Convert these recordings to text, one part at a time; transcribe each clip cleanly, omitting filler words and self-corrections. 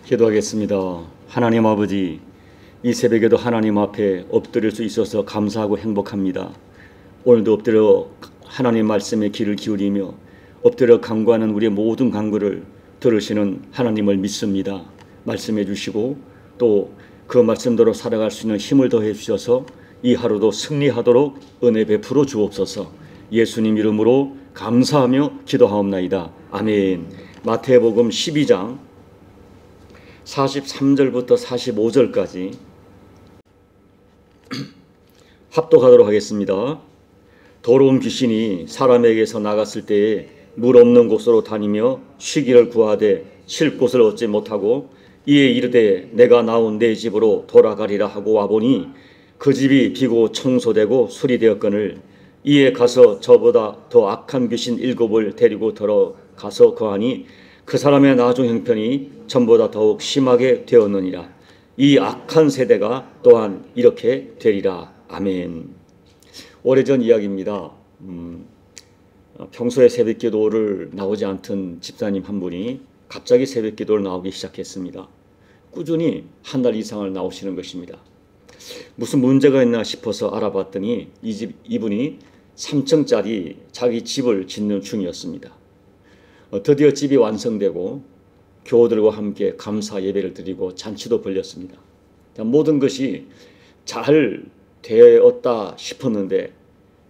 기도하겠습니다. 하나님 아버지, 이 새벽에도 하나님 앞에 엎드릴 수 있어서 감사하고 행복합니다. 오늘도 엎드려 하나님 말씀에 귀를 기울이며 엎드려 간구하는 우리의 모든 간구를 들으시는 하나님을 믿습니다. 말씀해 주시고 또 그 말씀대로 살아갈 수 있는 힘을 더해 주셔서 이 하루도 승리하도록 은혜 베풀어 주옵소서. 예수님 이름으로 감사하며 기도하옵나이다. 아멘. 마태복음 12장 43절부터 45절까지 합독하도록 하겠습니다. 더러운 귀신이 사람에게서 나갔을 때에 물 없는 곳으로 다니며 쉬기를 구하되 쉴 곳을 얻지 못하고 이에 이르되 내가 나온 내 집으로 돌아가리라 하고 와보니 그 집이 비고 청소되고 수리되었거늘 이에 가서 저보다 더 악한 귀신 7을 데리고 들어가서 거하니 그 사람의 나중 형편이 전보다 더욱 심하게 되었느니라. 이 악한 세대가 또한 이렇게 되리라. 아멘. 오래전 이야기입니다. 평소에 새벽기도를 나오지 않던 집사님 한 분이 갑자기 새벽기도를 나오기 시작했습니다. 꾸준히 한 달 이상을 나오시는 것입니다. 무슨 문제가 있나 싶어서 알아봤더니 이분이 3층짜리 자기 집을 짓는 중이었습니다. 드디어 집이 완성되고 교우들과 함께 감사 예배를 드리고 잔치도 벌렸습니다. 모든 것이 잘 되었다 싶었는데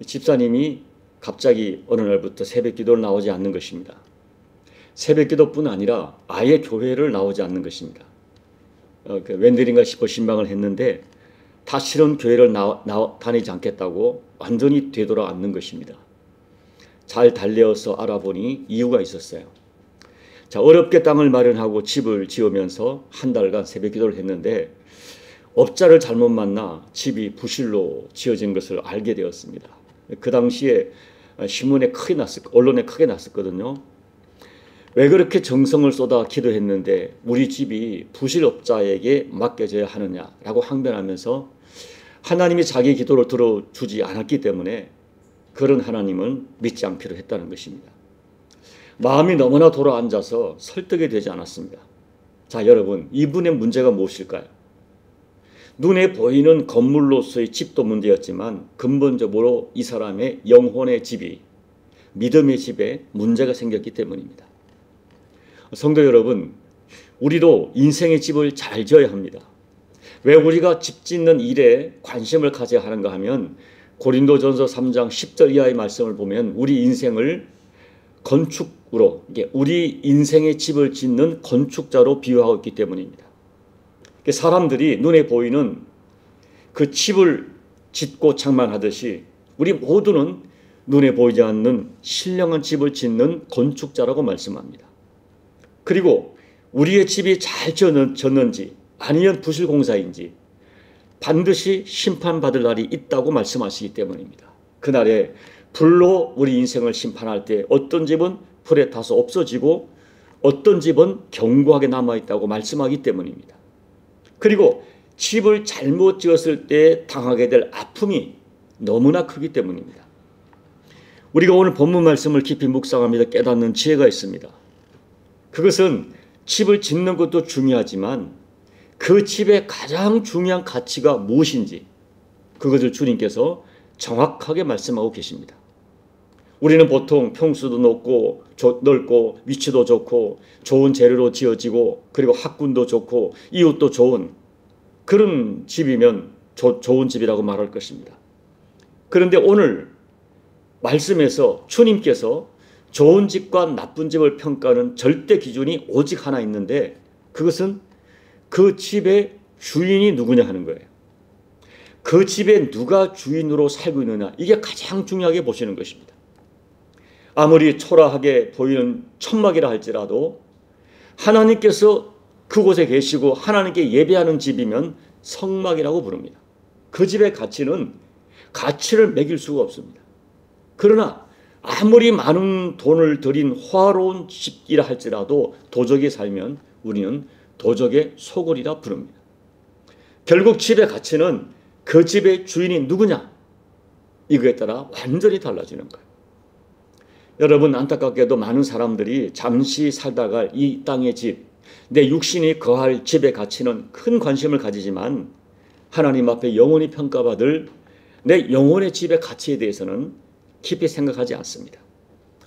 집사님이 갑자기 어느 날부터 새벽기도를 나오지 않는 것입니다. 새벽기도뿐 아니라 아예 교회를 나오지 않는 것입니다. 웬일인가 싶어 신방을 했는데 다시는 교회를 다니지 않겠다고 완전히 되돌아 앉는 것입니다. 잘 달래어서 알아보니 이유가 있었어요. 자, 어렵게 땅을 마련하고 집을 지으면서 한 달간 새벽기도를 했는데 업자를 잘못 만나 집이 부실로 지어진 것을 알게 되었습니다. 그 당시에 신문에 크게 언론에 크게 났었거든요. 왜 그렇게 정성을 쏟아 기도했는데 우리 집이 부실업자에게 맡겨져야 하느냐라고 항변하면서 하나님이 자기 기도를 들어주지 않았기 때문에 그런 하나님은 믿지 않기로 했다는 것입니다. 마음이 너무나 돌아앉아서 설득이 되지 않았습니다. 자, 여러분, 이분의 문제가 무엇일까요? 눈에 보이는 건물로서의 집도 문제였지만 근본적으로 이 사람의 영혼의 집이, 믿음의 집에 문제가 생겼기 때문입니다. 성도 여러분, 우리도 인생의 집을 잘 지어야 합니다. 왜 우리가 집 짓는 일에 관심을 가져야 하는가 하면 고린도전서 3장 10절 이하의 말씀을 보면 우리 인생을 건축으로, 우리 인생의 집을 짓는 건축자로 비유하고 있기 때문입니다. 사람들이 눈에 보이는 그 집을 짓고 장만하듯이 우리 모두는 눈에 보이지 않는 신령한 집을 짓는 건축자라고 말씀합니다. 그리고 우리의 집이 잘 졌는지 아니면 부실공사인지 반드시 심판받을 날이 있다고 말씀하시기 때문입니다. 그날에 불로 우리 인생을 심판할 때 어떤 집은 불에 타서 없어지고 어떤 집은 견고하게 남아있다고 말씀하기 때문입니다. 그리고 집을 잘못 지었을 때 당하게 될 아픔이 너무나 크기 때문입니다. 우리가 오늘 본문 말씀을 깊이 묵상하며 깨닫는 지혜가 있습니다. 그것은 집을 짓는 것도 중요하지만 그 집의 가장 중요한 가치가 무엇인지 그것을 주님께서 정확하게 말씀하고 계십니다. 우리는 보통 평수도 넓고 위치도 좋고 좋은 재료로 지어지고 그리고 학군도 좋고 이웃도 좋은 그런 집이면 좋은 집이라고 말할 것입니다. 그런데 오늘 말씀에서 주님께서 좋은 집과 나쁜 집을 평가하는 절대 기준이 오직 하나 있는데 그것은 그 집의 주인이 누구냐 하는 거예요. 그 집에 누가 주인으로 살고 있느냐, 이게 가장 중요하게 보시는 것입니다. 아무리 초라하게 보이는 천막이라 할지라도 하나님께서 그곳에 계시고 하나님께 예배하는 집이면 성막이라고 부릅니다. 그 집의 가치를 매길 수가 없습니다. 그러나 아무리 많은 돈을 들인 화로운 집이라 할지라도 도적에 살면 우리는 도적의 소굴이라 부릅니다. 결국 집의 가치는 그 집의 주인이 누구냐, 이거에 따라 완전히 달라지는 거예요. 여러분, 안타깝게도 많은 사람들이 잠시 살다가 이 땅의 집, 내 육신이 거할 집의 가치는 큰 관심을 가지지만 하나님 앞에 영원히 평가받을 내 영혼의 집의 가치에 대해서는 깊이 생각하지 않습니다.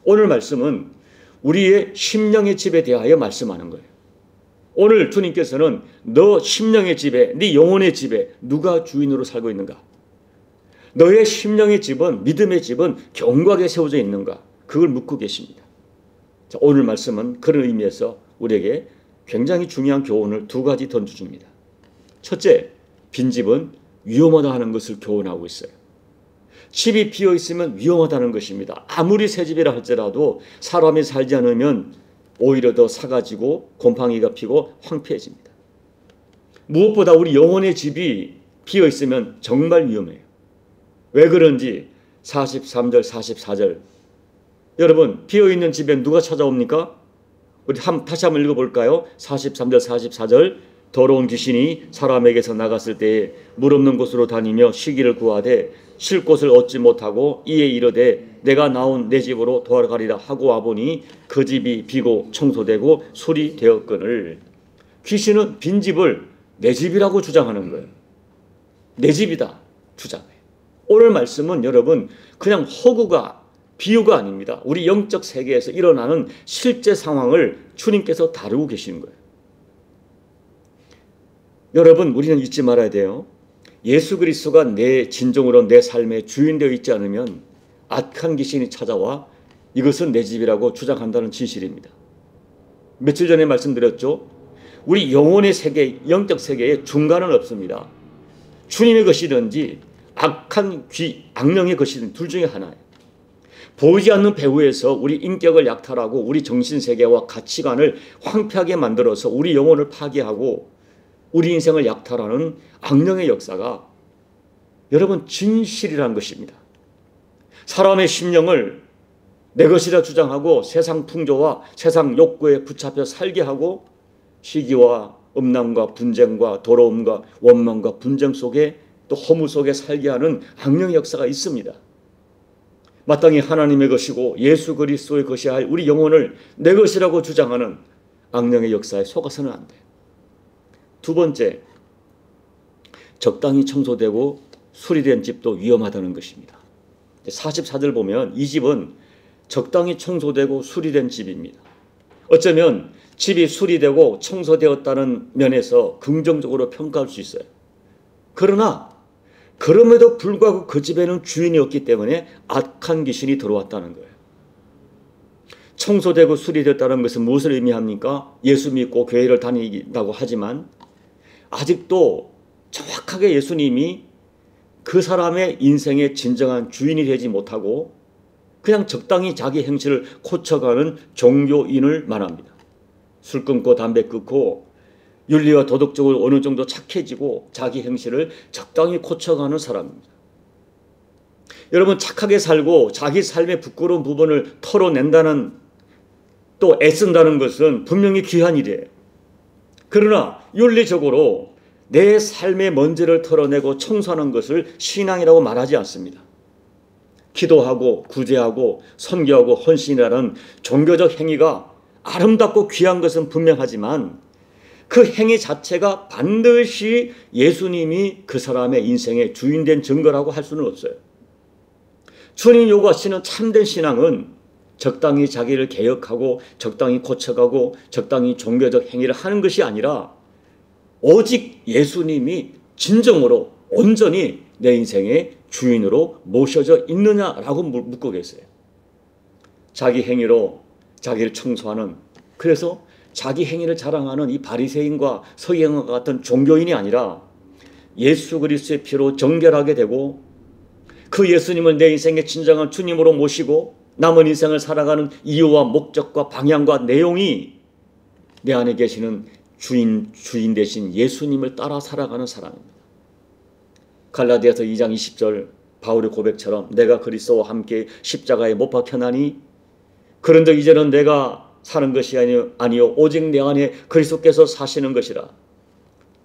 오늘 말씀은 우리의 심령의 집에 대하여 말씀하는 거예요. 오늘 주님께서는 너 심령의 집에, 네 영혼의 집에 누가 주인으로 살고 있는가? 너의 심령의 집은, 믿음의 집은 견고하게 세워져 있는가? 그걸 묻고 계십니다. 자, 오늘 말씀은 그런 의미에서 우리에게 굉장히 중요한 교훈을 두 가지 던져줍니다. 첫째, 빈집은 위험하다 하는 것을 교훈하고 있어요. 집이 비어 있으면 위험하다는 것입니다. 아무리 새 집이라 할지라도 사람이 살지 않으면 오히려 더 사가지고 곰팡이가 피고 황폐해집니다. 무엇보다 우리 영혼의 집이 비어 있으면 정말 위험해요. 왜 그런지 43절, 44절. 여러분, 비어 있는 집에 누가 찾아옵니까? 우리 다시 한번 읽어볼까요? 43절, 44절. 더러운 귀신이 사람에게서 나갔을 때에 물 없는 곳으로 다니며 쉬기를 구하되 쉴 곳을 얻지 못하고 이에 이르되 내가 나온 내 집으로 돌아가리라 하고 와보니 그 집이 비고 청소되고 수리되었거늘. 귀신은 빈집을 내 집이라고 주장하는 거예요. 내 집이다 주장해요. 오늘 말씀은 여러분 그냥 허구가 비유가 아닙니다. 우리 영적 세계에서 일어나는 실제 상황을 주님께서 다루고 계시는 거예요. 여러분, 우리는 잊지 말아야 돼요. 예수 그리스도가 내 진정으로 내 삶의 주인 되어 있지 않으면 악한 귀신이 찾아와 이것은 내 집이라고 주장한다는 진실입니다. 며칠 전에 말씀드렸죠. 우리 영혼의 세계, 영적 세계에 중간은 없습니다. 주님의 것이든지 악령의 것이든 둘 중에 하나예요. 보이지 않는 배후에서 우리 인격을 약탈하고 우리 정신세계와 가치관을 황폐하게 만들어서 우리 영혼을 파괴하고 우리 인생을 약탈하는 악령의 역사가 여러분 진실이라는 것입니다. 사람의 심령을 내 것이라 주장하고 세상 풍조와 세상 욕구에 붙잡혀 살게 하고 시기와 음란과 분쟁과 더러움과 원망과 분쟁 속에 또 허무 속에 살게 하는 악령의 역사가 있습니다. 마땅히 하나님의 것이고 예수 그리스도의 것이야 할 우리 영혼을 내 것이라고 주장하는 악령의 역사에 속아서는 안 돼요. 두 번째, 적당히 청소되고 수리된 집도 위험하다는 것입니다. 44절 보면 이 집은 적당히 청소되고 수리된 집입니다. 어쩌면 집이 수리되고 청소되었다는 면에서 긍정적으로 평가할 수 있어요. 그러나 그럼에도 불구하고 그 집에는 주인이 없기 때문에 악한 귀신이 들어왔다는 거예요. 청소되고 수리됐다는 것은 무엇을 의미합니까? 예수 믿고 교회를 다닌다고 하지만 아직도 정확하게 예수님이 그 사람의 인생의 진정한 주인이 되지 못하고 그냥 적당히 자기 행실을 고쳐가는 종교인을 말합니다. 술 끊고 담배 끊고 윤리와 도덕적으로 어느 정도 착해지고 자기 행실을 적당히 고쳐가는 사람입니다. 여러분, 착하게 살고 자기 삶의 부끄러운 부분을 털어낸다는 또 애쓴다는 것은 분명히 귀한 일이에요. 그러나 윤리적으로 내 삶의 먼지를 털어내고 청소하는 것을 신앙이라고 말하지 않습니다. 기도하고 구제하고 선교하고 헌신이라는 종교적 행위가 아름답고 귀한 것은 분명하지만 그 행위 자체가 반드시 예수님이 그 사람의 인생의 주인된 증거라고 할 수는 없어요. 주님 요구하시는 참된 신앙은 적당히 자기를 개혁하고 적당히 고쳐가고 적당히 종교적 행위를 하는 것이 아니라 오직 예수님이 진정으로 온전히 내 인생의 주인으로 모셔져 있느냐라고 묻고 계세요. 자기 행위로 자기를 청소하는, 그래서 자기 행위를 자랑하는 이 바리새인과 서기관과 같은 종교인이 아니라 예수 그리스도의 피로 정결하게 되고 그 예수님을 내 인생의 진정한 주님으로 모시고 남은 인생을 살아가는 이유와 목적과 방향과 내용이 내 안에 계시는 주인 대신 예수님을 따라 살아가는 사람입니다. 갈라디아서 2장 20절 바울의 고백처럼 내가 그리스도와 함께 십자가에 못 박혀나니 그런데 이제는 내가 사는 것이 아니요 오직 내 안에 그리스도께서 사시는 것이라.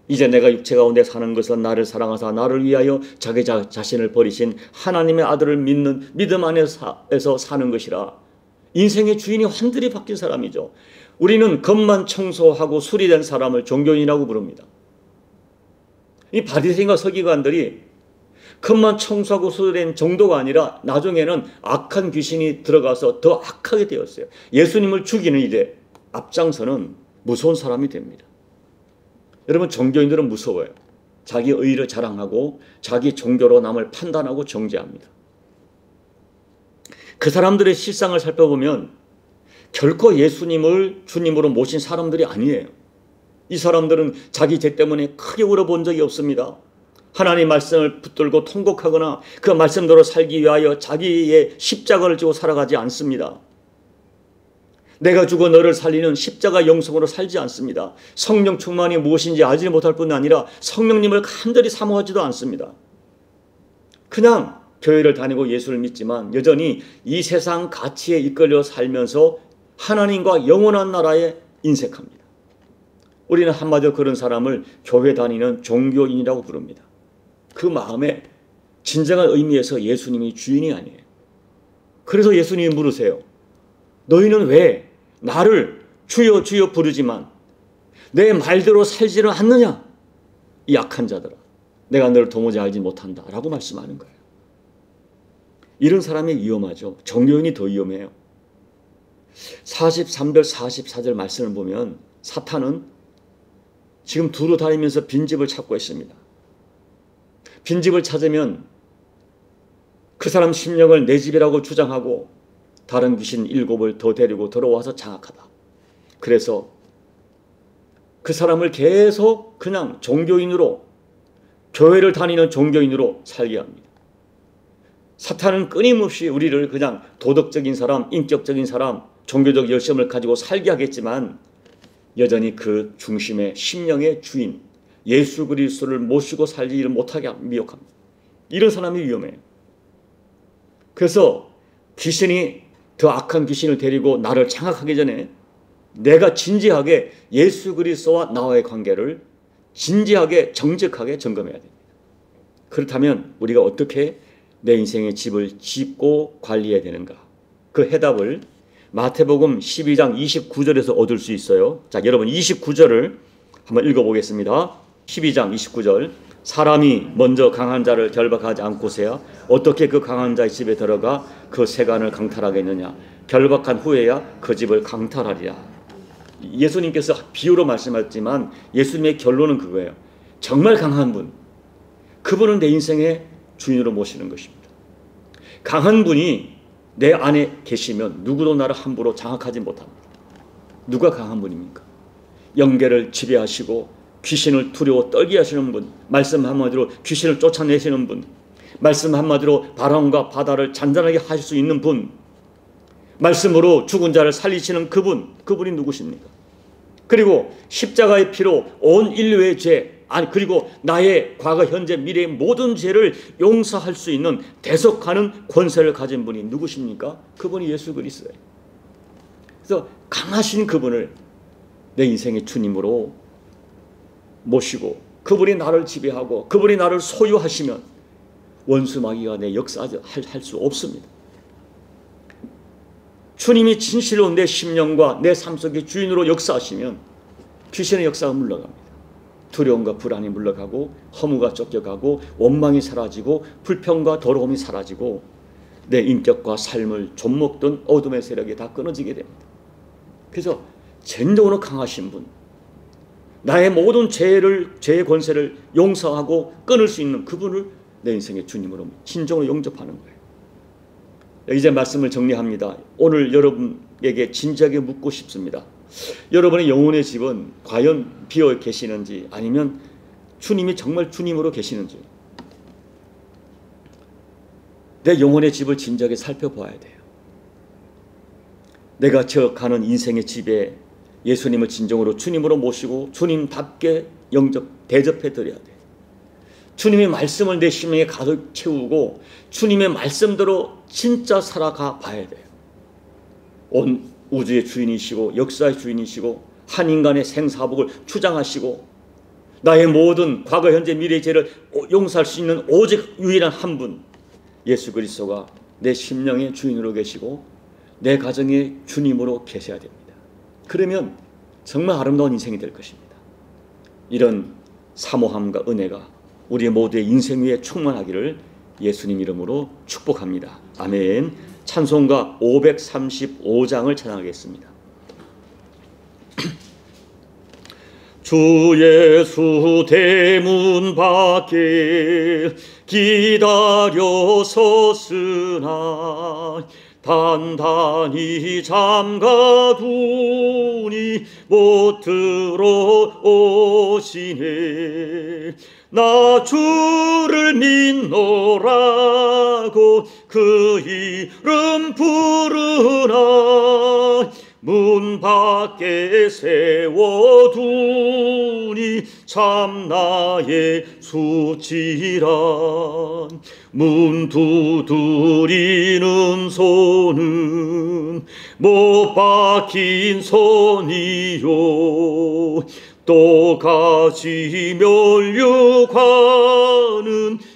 이제 내가 육체 가운데 사는 것은 나를 사랑하사 나를 위하여 자기 자신을 버리신 하나님의 아들을 믿는 믿음 안에서 사는 것이라. 인생의 주인이 완전히 바뀐 사람이죠. 우리는 겉만 청소하고 수리된 사람을 종교인이라고 부릅니다. 이 바리새인과 서기관들이 겉만 청소하고 수리된 정도가 아니라 나중에는 악한 귀신이 들어가서 더 악하게 되었어요. 예수님을 죽이는 일에 앞장서는 무서운 사람이 됩니다. 여러분, 종교인들은 무서워요. 자기 의의를 자랑하고 자기 종교로 남을 판단하고 정죄합니다. 그 사람들의 실상을 살펴보면 결코 예수님을 주님으로 모신 사람들이 아니에요. 이 사람들은 자기 죄 때문에 크게 울어본 적이 없습니다. 하나님 말씀을 붙들고 통곡하거나 그 말씀대로 살기 위하여 자기의 십자가를 지고 살아가지 않습니다. 내가 죽어 너를 살리는 십자가 영성으로 살지 않습니다. 성령 충만이 무엇인지 알지 못할 뿐 아니라 성령님을 간절히 사모하지도 않습니다. 그냥 교회를 다니고 예수를 믿지만 여전히 이 세상 가치에 이끌려 살면서 하나님과 영원한 나라에 인색합니다. 우리는 한마디로 그런 사람을 교회 다니는 종교인이라고 부릅니다. 그 마음에 진정한 의미에서 예수님이 주인이 아니에요. 그래서 예수님이 물으세요. 너희는 왜 나를 주여 주여 부르지만 내 말대로 살지는 않느냐? 이 악한 자들아, 내가 너를 도무지 알지 못한다 라고 말씀하는 거예요. 이런 사람이 위험하죠. 종교인이 더 위험해요. 43절 44절 말씀을 보면 사탄은 지금 두루 다니면서 빈집을 찾고 있습니다. 빈집을 찾으면 그 사람 심령을 내 집이라고 주장하고 다른 귀신 7을 더 데리고 들어와서 장악하다. 그래서 그 사람을 계속 그냥 종교인으로, 교회를 다니는 종교인으로 살게 합니다. 사탄은 끊임없이 우리를 그냥 도덕적인 사람, 인격적인 사람, 종교적 열심을 가지고 살게 하겠지만 여전히 그 중심의 심령의 주인 예수 그리스도를 모시고 살지를 못하게 미혹합니다. 이런 사람이 위험해요. 그래서 귀신이 더 악한 귀신을 데리고 나를 장악하기 전에 내가 진지하게 예수 그리스도와 나와의 관계를 진지하게 정직하게 점검해야 됩니다. 그렇다면 우리가 어떻게 내 인생의 집을 짓고 관리해야 되는가? 그 해답을 마태복음 12장 29절에서 얻을 수 있어요. 자, 여러분 29절을 한번 읽어보겠습니다. 12장 29절. 사람이 먼저 강한 자를 결박하지 않고서야 어떻게 그 강한 자의 집에 들어가 그 세간을 강탈하겠느냐? 결박한 후에야 그 집을 강탈하리라. 예수님께서 비유로 말씀하셨지만 예수님의 결론은 그거예요. 정말 강한 분, 그분은 내 인생의 주인으로 모시는 것입니다. 강한 분이 내 안에 계시면 누구도 나를 함부로 장악하지 못합니다. 누가 강한 분입니까? 영계를 지배하시고 귀신을 두려워 떨게 하시는 분, 말씀 한마디로 귀신을 쫓아내시는 분, 말씀 한마디로 바람과 바다를 잔잔하게 하실 수 있는 분, 말씀으로 죽은 자를 살리시는 그분이 누구십니까? 그리고 십자가의 피로 온 인류의 죄, 그리고 나의 과거, 현재, 미래의 모든 죄를 용서할 수 있는 대속하는 권세를 가진 분이 누구십니까? 그분이 예수 그리스도예요. 그래서 강하신 그분을 내 인생의 주님으로 모시고 그분이 나를 지배하고 그분이 나를 소유하시면 원수 마귀가 내 역사할 수 없습니다. 주님이 진실로 내 심령과 내 삶 속의 주인으로 역사하시면 귀신의 역사가 물러갑니다. 두려움과 불안이 물러가고 허무가 쫓겨가고 원망이 사라지고 불평과 더러움이 사라지고 내 인격과 삶을 좀먹던 어둠의 세력이 다 끊어지게 됩니다. 그래서 전적으로 강하신 분, 나의 모든 죄의 권세를 용서하고 끊을 수 있는 그분을 내 인생의 주님으로 진정으로 영접하는 거예요. 이제 말씀을 정리합니다. 오늘 여러분에게 진지하게 묻고 싶습니다. 여러분의 영혼의 집은 과연 비어 계시는지 아니면 주님이 정말 주님으로 계시는지 내 영혼의 집을 진지하게 살펴봐야 돼요. 내가 가는 인생의 집에 예수님을 진정으로 주님으로 모시고 주님답게 대접해 드려야 돼요. 주님의 말씀을 내 심령에 가득 채우고 주님의 말씀대로 진짜 살아가 봐야 돼요. 온 우주의 주인이시고 역사의 주인이시고 한 인간의 생사복을 주장하시고 나의 모든 과거, 현재, 미래의 죄를 용서할 수 있는 오직 유일한 한 분, 예수 그리스도가 내 심령의 주인으로 계시고 내 가정의 주님으로 계셔야 됩니다. 그러면 정말 아름다운 인생이 될 것입니다. 이런 사모함과 은혜가 우리 모두의 인생 위에 충만하기를 예수님 이름으로 축복합니다. 아멘. 찬송가 535장을 찬양하겠습니다. 주 예수 대문 밖에 기다려 섰으나 단단히 잠가두니 못 들어오시네. 나 주를 믿노라고 그 이름 부르나 문 밖에 세워두니 참 나의 수치라. 문 두드리는 손은 못 박힌 손이요 또 가지 멸류관은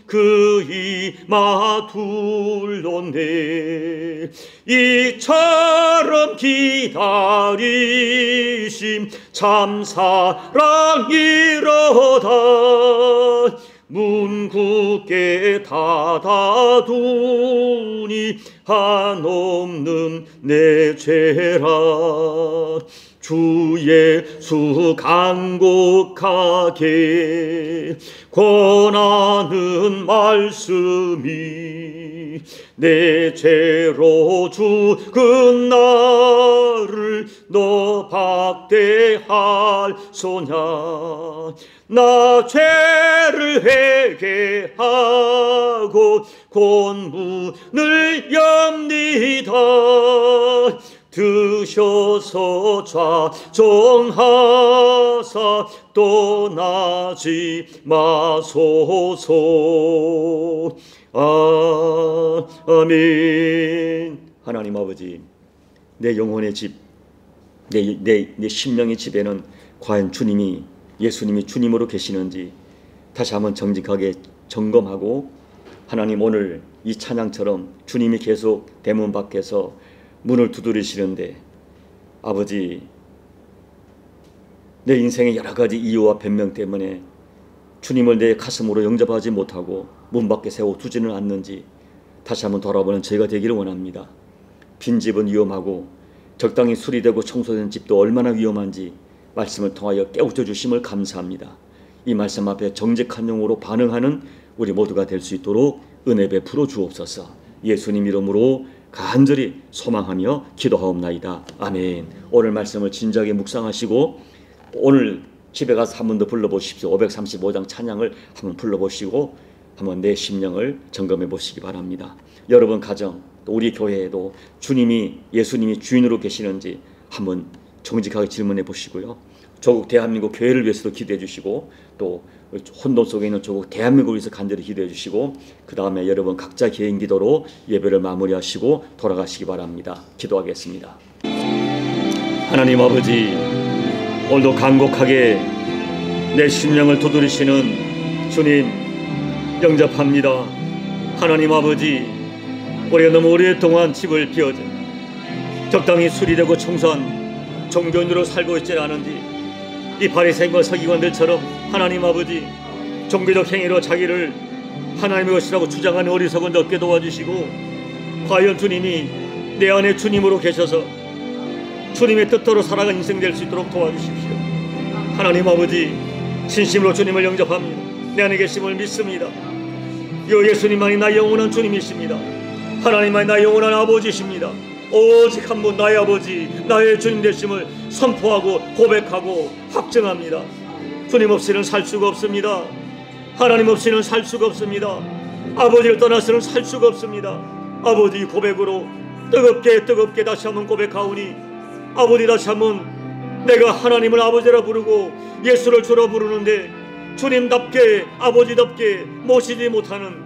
그 이마 둘렀네. 이처럼 기다리심 참 사랑이로다. 문 굳게 닫아두니 한없는 내 죄라. 주 예수 간곡하게 권하는 말씀이 내 죄로 죽은 나를 너 박대할 소냐. 나 죄를 회개하고 곧 문을 엽니다. 드셔서 좌정하사 떠나지 마소서. 아멘. 하나님 아버지, 내 영혼의 집, 내 심령의 집에는 과연 주님이, 예수님이 주님으로 계시는지 다시 한번 정직하게 점검하고, 하나님 오늘 이 찬양처럼 주님이 계속 대문 밖에서 문을 두드리시는데, 아버지 내 인생의 여러 가지 이유와 변명 때문에 주님을 내 가슴으로 영접하지 못하고 문 밖에 세워두지는 않는지 다시 한번 돌아보는 저희가 되기를 원합니다. 빈집은 위험하고 적당히 수리되고 청소된 집도 얼마나 위험한지 말씀을 통하여 깨우쳐 주심을 감사합니다. 이 말씀 앞에 정직한 영으로 반응하는 우리 모두가 될 수 있도록 은혜 베풀어 주옵소서. 예수님 이름으로 간절히 소망하며 기도하옵나이다. 아멘. 오늘 말씀을 진지하게 묵상하시고 오늘 집에 가서 한 번 더 불러보십시오. 535장 찬양을 한번 불러보시고 한번 내 심령을 점검해 보시기 바랍니다. 여러분 가정, 또 우리 교회에도 주님이, 예수님이 주인으로 계시는지 한번 정직하게 질문해 보시고요. 조국 대한민국 교회를 위해서도 기도해 주시고, 또 혼돈 속에 있는 조국 대한민국을 위해서 간절히 기도해 주시고, 그 다음에 여러분 각자 개인 기도로 예배를 마무리하시고 돌아가시기 바랍니다. 기도하겠습니다. 하나님 아버지, 오늘도 간곡하게 내 심령을 두드리시는 주님 영접합니다. 하나님 아버지, 우리가 너무 오랫동안 집을 비워져 적당히 수리되고 청소한 종교인으로 살고 있지 않은지, 이 바리새인과 서기관들처럼 하나님 아버지 종교적 행위로 자기를 하나님의 것이라고 주장하는 어리석은 얻게 도와주시고, 과연 주님이 내 안에 주님으로 계셔서 주님의 뜻대로 살아가는 인생 될 수 있도록 도와주십시오. 하나님 아버지, 진심으로 주님을 영접합니다. 내 안에 계심을 믿습니다. 예수님만이 나의 영원한 주님이십니다. 하나님만이 나의 영원한 아버지십니다. 오직 한 분 나의 아버지, 나의 주님 되심을 선포하고 고백하고 확증합니다. 주님 없이는 살 수가 없습니다. 하나님 없이는 살 수가 없습니다. 아버지를 떠나서는 살 수가 없습니다. 아버지 고백으로 뜨겁게 다시 한번 고백하오니, 아버지 다시 한번 내가 하나님을 아버지라 부르고 예수를 주라 부르는데 주님답게 아버지답게 모시지 못하는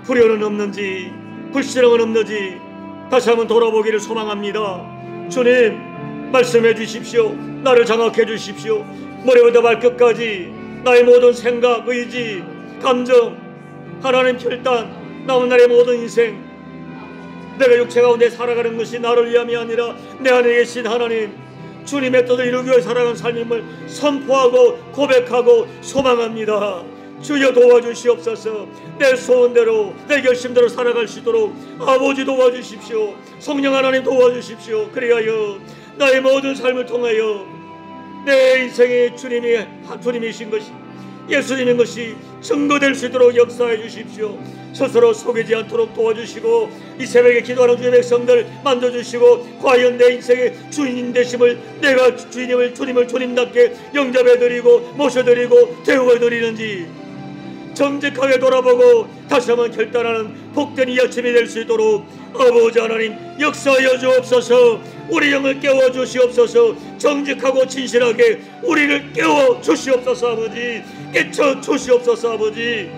불효는 없는지 불신앙은 없는지 다시 한번 돌아보기를 소망합니다. 주님 말씀해 주십시오. 나를 장악해 주십시오. 머리부터 발끝까지 나의 모든 생각, 의지, 감정, 하나님 결단, 남은 날의 모든 인생, 내가 육체 가운데 살아가는 것이 나를 위함이 아니라 내 안에 계신 하나님, 주님의 뜻을 이루기 위해 살아가는 삶임을 선포하고 고백하고 소망합니다. 주여 도와주시옵소서. 내 소원대로 내 결심대로 살아갈 수 있도록 아버지 도와주십시오. 성령 하나님 도와주십시오. 그리하여 나의 모든 삶을 통하여 내 인생의 주님이신 것이, 예수님인 것이 증거될 수 있도록 역사해 주십시오. 스스로 속이지 않도록 도와주시고 이 새벽에 기도하는 주의 백성들 만져주시고, 과연 내 인생의 주인 되심을, 내가 주님을 주님답게 영접해드리고 모셔드리고 대우해드리는지 정직하게 돌아보고 다시 한번 결단하는 복된 이 아침이 될 수 있도록 아버지 하나님 역사하여 주옵소서. 우리 영을 깨워 주시옵소서. 정직하고 진실하게 우리를 깨워 주시옵소서. 아버지 깨쳐 주시옵소서. 아버지